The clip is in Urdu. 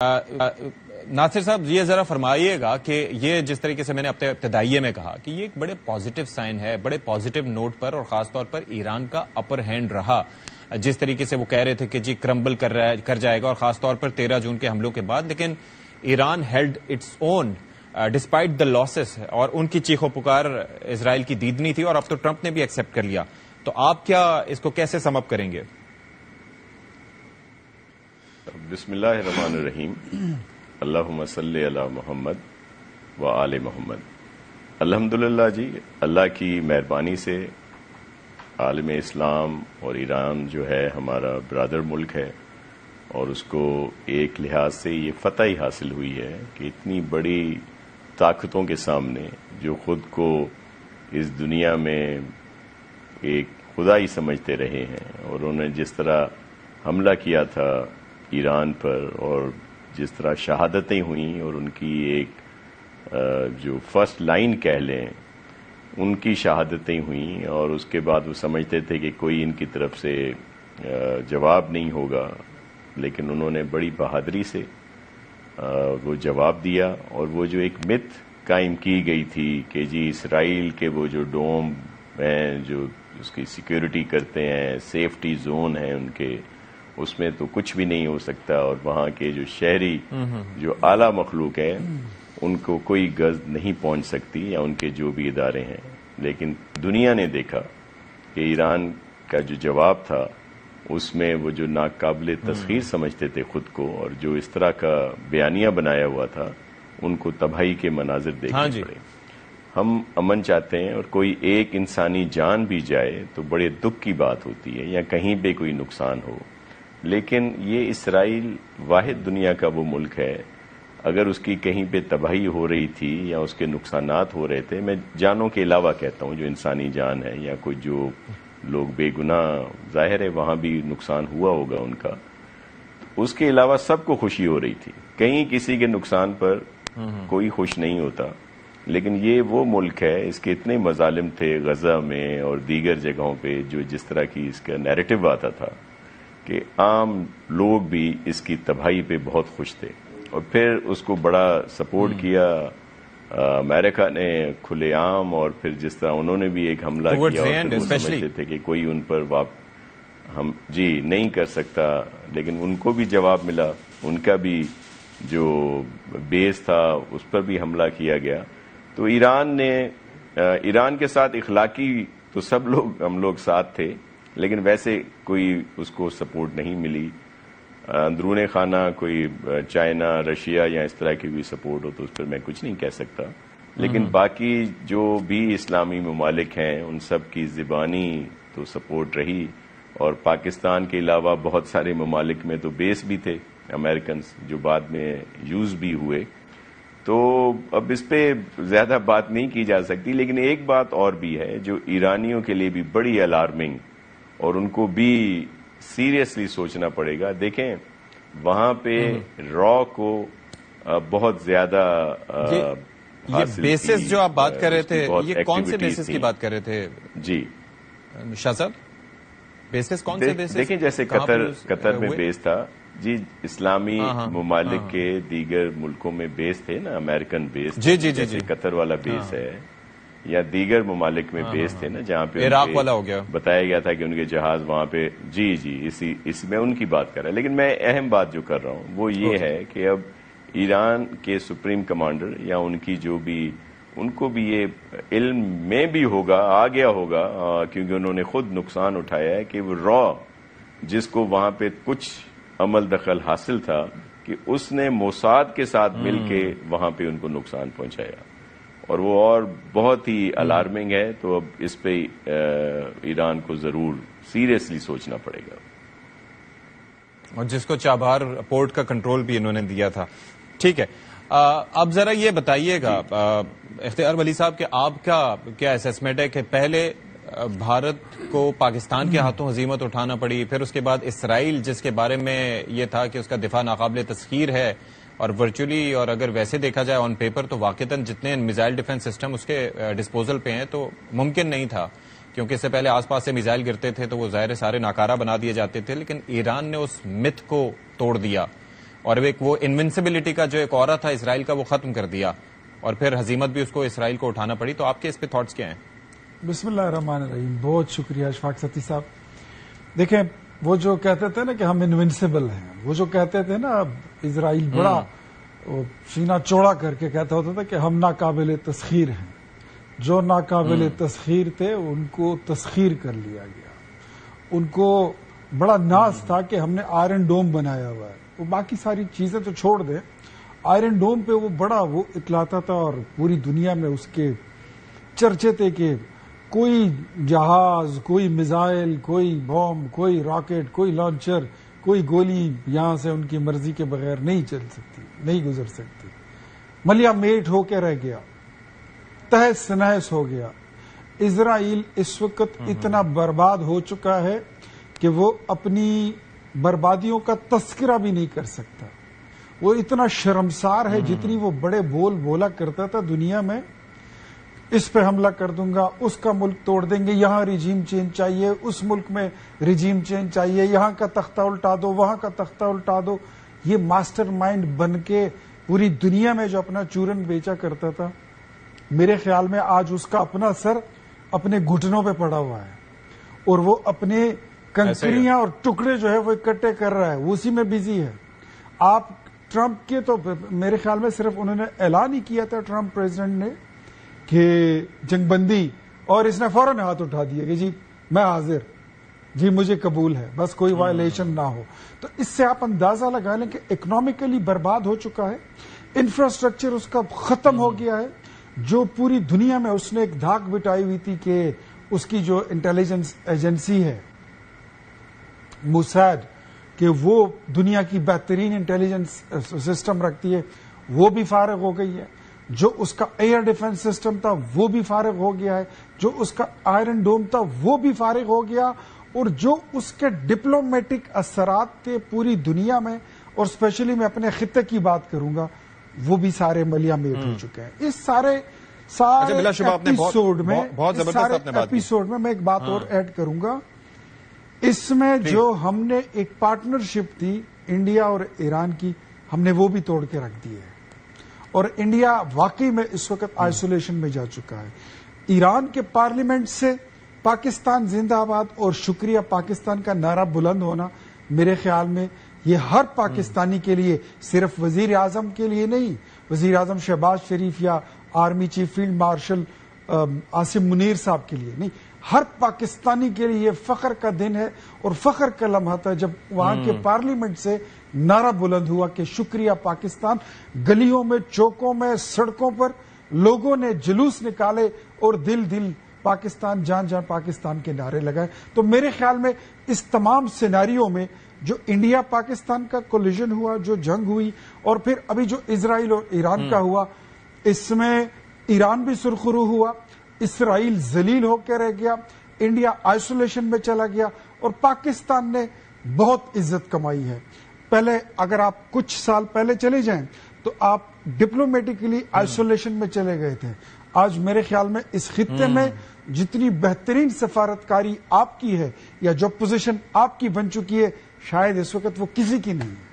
ناصر صاحب یہ ذرا فرمائیے گا کہ یہ جس طریقے سے میں نے اپنے ابتدائیے میں کہا کہ یہ ایک بڑے پازیٹو سائن ہے، بڑے پازیٹو نوٹ پر، اور خاص طور پر ایران کا اپر ہینڈ رہا جس طریقے سے وہ کہہ رہے تھے کہ جی کرمبل کر جائے گا، اور خاص طور پر 13 جون کے حملوں کے بعد، لیکن Iran held its own despite the losses, اور ان کی چیخ و پکار اسرائیل کی دیدنی تھی، اور اب تو ٹرمپ نے بھی ایکسپٹ کر لیا. تو آپ کیا اس کو کیسے سم اپ کریں گے؟ بسم اللہ الرحمن الرحیم. اللہم صلی علی محمد و آل محمد. الحمدللہ جی، اللہ کی مہربانی سے عالم اسلام اور ایران جو ہے ہمارا برادر ملک ہے، اور اس کو ایک لحاظ سے یہ فتح ہی حاصل ہوئی ہے کہ اتنی بڑی طاقتوں کے سامنے جو خود کو اس دنیا میں ایک خدا ہی سمجھتے رہے ہیں، اور انہوں نے جس طرح حملہ کیا تھا ایران پر، اور جس طرح شہادتیں ہوئیں، اور ان کی ایک جو فرسٹ لائن کہہ لیں ان کی شہادتیں ہوئیں، اور اس کے بعد وہ سمجھتے تھے کہ کوئی ان کی طرف سے جواب نہیں ہوگا، لیکن انہوں نے بڑی بہادری سے وہ جواب دیا. اور وہ جو ایک مت قائم کی گئی تھی کہ جی اسرائیل کے وہ جو ڈوم ہیں جو اس کی سیکیورٹی کرتے ہیں، سیفٹی زون ہیں ان کے، اس میں تو کچھ بھی نہیں ہو سکتا، اور وہاں کے جو شہری جو اعلیٰ مخلوق ہیں ان کو کوئی غرض نہیں پہنچ سکتی، یا ان کے جو بھی ادارے ہیں. لیکن دنیا نے دیکھا کہ ایران کا جو جواب تھا اس میں وہ جو ناقابل تسخیر سمجھتے تھے خود کو، اور جو اس طرح کا بیانیہ بنایا ہوا تھا، ان کو تباہی کے مناظر دیکھنے پڑے. ہم امن چاہتے ہیں، اور کوئی ایک انسانی جان بھی جائے تو بڑے دکھ کی بات ہوتی ہے، یا کہیں پہ کوئی نقصان ہو. لیکن یہ اسرائیل واحد دنیا کا وہ ملک ہے، اگر اس کی کہیں پہ تباہی ہو رہی تھی یا اس کے نقصانات ہو رہے تھے، میں جانوں کے علاوہ کہتا ہوں، جو انسانی جان ہے یا کوئی جو لوگ بے گناہ، ظاہر ہے وہاں بھی نقصان ہوا ہوگا ان کا، اس کے علاوہ سب کو خوشی ہو رہی تھی. کہیں کسی کے نقصان پر کوئی خوش نہیں ہوتا. لیکن یہ وہ ملک ہے، اس کے اتنے مظالم تھے غزہ میں اور دیگر جگہوں پہ، جو جس طرح کی اس کا نیریٹو آتا تھا کہ عام لوگ بھی اس کی تباہی پہ بہت خوش تھے. اور پھر اس کو بڑا سپورٹ کیا امریکہ نے کھلے عام، اور پھر جس طرح انہوں نے بھی ایک حملہ کیا، اور پھر وہ سمجھتے تھے کہ کوئی ان پر ہم جی نہیں کر سکتا، لیکن ان کو بھی جواب ملا. ان کا بھی جو بیس تھا اس پر بھی حملہ کیا گیا. تو ایران کے ساتھ اخلاقی تو سب لوگ ہم لوگ ساتھ تھے، لیکن ویسے کوئی اس کو سپورٹ نہیں ملی. اندرون خانہ کوئی چائنا، رشیا یا اس طرح کی بھی سپورٹ ہو تو اس پر میں کچھ نہیں کہہ سکتا. لیکن باقی جو بھی اسلامی ممالک ہیں ان سب کی زبانی تو سپورٹ رہی، اور پاکستان کے علاوہ بہت سارے ممالک میں تو بیس بھی تھے امریکنز، جو بعد میں یوز بھی ہوئے. تو اب اس پہ زیادہ بات نہیں کی جا سکتی. لیکن ایک بات اور بھی ہے جو ایرانیوں کے لیے بھی بڑی الارمنگ، اور ان کو بھی سیریسلی سوچنا پڑے گا. دیکھیں وہاں پہ را کو بہت زیادہ یہ بیسز جو آپ بات کر رہے تھے، یہ کون سے بیسز کی بات کر رہے تھے جی شاہ صاحب؟ بیسز کون سے بیسز؟ دیکھیں جیسے قطر میں بیس تھا جی، اسلامی ممالک کے دیگر ملکوں میں بیس تھے نا، امریکن بیس، جیسے قطر والا بیس ہے، یا دیگر ممالک میں بیس تھے نا، جہاں پہ عراق والا ہو گیا، بتایا گیا تھا کہ ان کے جہاز وہاں پہ. جی اس میں ان کی بات کر رہا ہے. لیکن میں اہم بات جو کر رہا ہوں وہ یہ ہے کہ اب ایران کے سپریم کمانڈر یا ان کی جو بھی، ان کو بھی یہ علم میں بھی ہوگا، آ گیا ہوگا، کیونکہ انہوں نے خود نقصان اٹھایا ہے کہ وہ را جس کو وہاں پہ کچھ عمل دخل حاصل تھا، کہ اس نے موساد کے ساتھ مل کے وہاں پہ ان کو نقصان پہنچایا، اور وہ اور بہت ہی الارمنگ ہے. تو اب اس پہ ایران کو ضرور سیریسلی سوچنا پڑے گا. اور جس کو چابہار پورٹ کا کنٹرول بھی انہوں نے دیا تھا. ٹھیک ہے، اب ذرا یہ بتائیے گا اختیار ولی صاحب کہ آپ کا کیا اسیسمنٹ ہے کہ پہلے بھارت کو پاکستان کے ہاتھوں ہزیمت اٹھانا پڑی، پھر اس کے بعد اسرائیل جس کے بارے میں یہ تھا کہ اس کا دفاع ناقابل تسخیر ہے، اور ورچولی اور اگر ویسے دیکھا جائے آن پیپر تو واقعتاً جتنے میزائل ڈیفنس سسٹم اس کے ڈسپوزل پہ ہیں تو ممکن نہیں تھا، کیونکہ اس سے پہلے آس پاس سے میزائل گرتے تھے تو وہ ظاہر سارے ناکارہ بنا دیے جاتے تھے. لیکن ایران نے اس مت کو توڑ دیا اور ایک وہ انوینسبلٹی کا جو ایک اورا تھا اسرائیل کا وہ ختم کر دیا اور پھر ہزیمت بھی اس کو اسرائیل کو اٹھانا پڑی. تو آپ کے اس پہ تھاٹس کیا ہیں؟ بسم اللہ الرحمن الرحیم. بہت شکریہ اشفاق ستی صاحب. دیکھیں وہ جو کہتے تھے نا کہ ہم انوینسیبل ہیں, وہ جو کہتے تھے نا اسرائیل بڑا سینہ چوڑا کر کے کہتا ہوتا تھا کہ ہم ناقابل تسخیر ہیں. جو ناقابل تسخیر تھے ان کو تسخیر کر لیا گیا. ان کو بڑا ناز تھا کہ ہم نے آئرن ڈوم بنایا ہوا ہے. وہ باقی ساری چیزیں تو چھوڑ دیں, آئرن ڈوم پہ وہ بڑا وہ اطلاعتا تھا اور پوری دنیا میں اس کے چرچے تھے کہ کوئی جہاز, کوئی میزائل, کوئی بم, کوئی راکٹ, کوئی لانچر, کوئی گولی یہاں سے ان کی مرضی کے بغیر نہیں چل سکتی, نہیں گزر سکتی. ملیا میٹ ہو کے رہ گیا, تہس نہس ہو گیا. اسرائیل اس وقت اتنا برباد ہو چکا ہے کہ وہ اپنی بربادیوں کا تذکرہ بھی نہیں کر سکتا. وہ اتنا شرمسار ہے, جتنی وہ بڑے بول بولا کرتا تھا دنیا میں, اس پہ حملہ کر دوں گا, اس کا ملک توڑ دیں گے, یہاں ریجیم چینج چاہیے, اس ملک میں ریجیم چینج چاہیے, یہاں کا تختہ الٹا دو, وہاں کا تختہ الٹا دو. یہ ماسٹر مائنڈ بن کے پوری دنیا میں جو اپنا چورن بیچا کرتا تھا, میرے خیال میں آج اس کا اپنا سر اپنے گھٹنوں پہ پڑا ہوا ہے اور وہ اپنے کنکریاں اور ٹکڑے جو ہے وہ اکٹھے کر رہا ہے, وہ اسی میں بزی ہے. آپ ٹرمپ کے تو میرے خیال میں صرف انہوں نے اعلان ہی کیا تھا, ٹرمپ پریزیڈنٹ نے, کہ جنگ بندی, اور اس نے فوراً ہاتھ اٹھا دیا کہ جی میں حاضر, جی مجھے قبول ہے, بس کوئی وائلیشن نہ ہو. تو اس سے آپ اندازہ لگا لیں کہ اکنامیکلی برباد ہو چکا ہے, انفراسٹرکچر اس کا ختم ہو گیا ہے. جو پوری دنیا میں اس نے ایک دھاک بٹائی ہوئی تھی کہ اس کی جو انٹیلیجنس ایجنسی ہے موساد, کہ وہ دنیا کی بہترین انٹیلیجنس سسٹم رکھتی ہے, وہ بھی فارغ ہو گئی ہے. جو اس کا ایئر ڈیفنس سسٹم تھا وہ بھی فارغ ہو گیا ہے. جو اس کا آئرن ڈوم تھا وہ بھی فارغ ہو گیا. اور جو اس کے ڈپلومیٹک اثرات تھے پوری دنیا میں, اور اسپیشلی میں اپنے خطے کی بات کروں گا, وہ بھی سارے ملیا میٹ ہو چکے ہیں. اس سارے ایپیسوڈ میں میں ایک بات اور ایڈ کروں گا. اس میں جو ہم نے ایک پارٹنرشپ تھی انڈیا اور ایران کی, ہم نے وہ بھی توڑ کے رکھ دی ہے. اور انڈیا واقعی میں اس وقت آئسولیشن میں جا چکا ہے. ایران کے پارلیمنٹ سے پاکستان زندہ آباد اور شکریہ پاکستان کا نعرہ بلند ہونا, میرے خیال میں یہ ہر پاکستانی کے لیے, صرف وزیر اعظم کے لیے نہیں, وزیر اعظم شہباز شریف یا army chief field marshal Asim Munir صاحب کے لیے نہیں, ہر پاکستانی کے لیے یہ فخر کا دن ہے اور فخر کا لمحہ تھا جب وہاں کے پارلیمنٹ سے نعرہ بلند ہوا کہ شکریہ پاکستان. گلیوں میں, چوکوں میں, سڑکوں پر لوگوں نے جلوس نکالے اور دل دل پاکستان, جان جان پاکستان کے نعرے لگائے. تو میرے خیال میں اس تمام سیناریوں میں جو انڈیا پاکستان کا کولیژن ہوا, جو جنگ ہوئی, اور پھر ابھی جو اسرائیل اور ایران کا ہوا, اس میں ایران بھی سرخرو ہوا, اسرائیل ذلیل ہو کے رہ گیا, انڈیا آئسولیشن میں چلا گیا, اور پاکستان نے بہت عزت کمائی ہے. پہلے اگر آپ کچھ سال پہلے چلے جائیں تو آپ ڈپلومیٹکلی آئسولیشن میں چلے گئے تھے. آج میرے خیال میں اس خطے میں جتنی بہترین سفارتکاری آپ کی ہے یا جو پوزیشن آپ کی بن چکی ہے, شاید اس وقت وہ کسی کی نہیں ہے.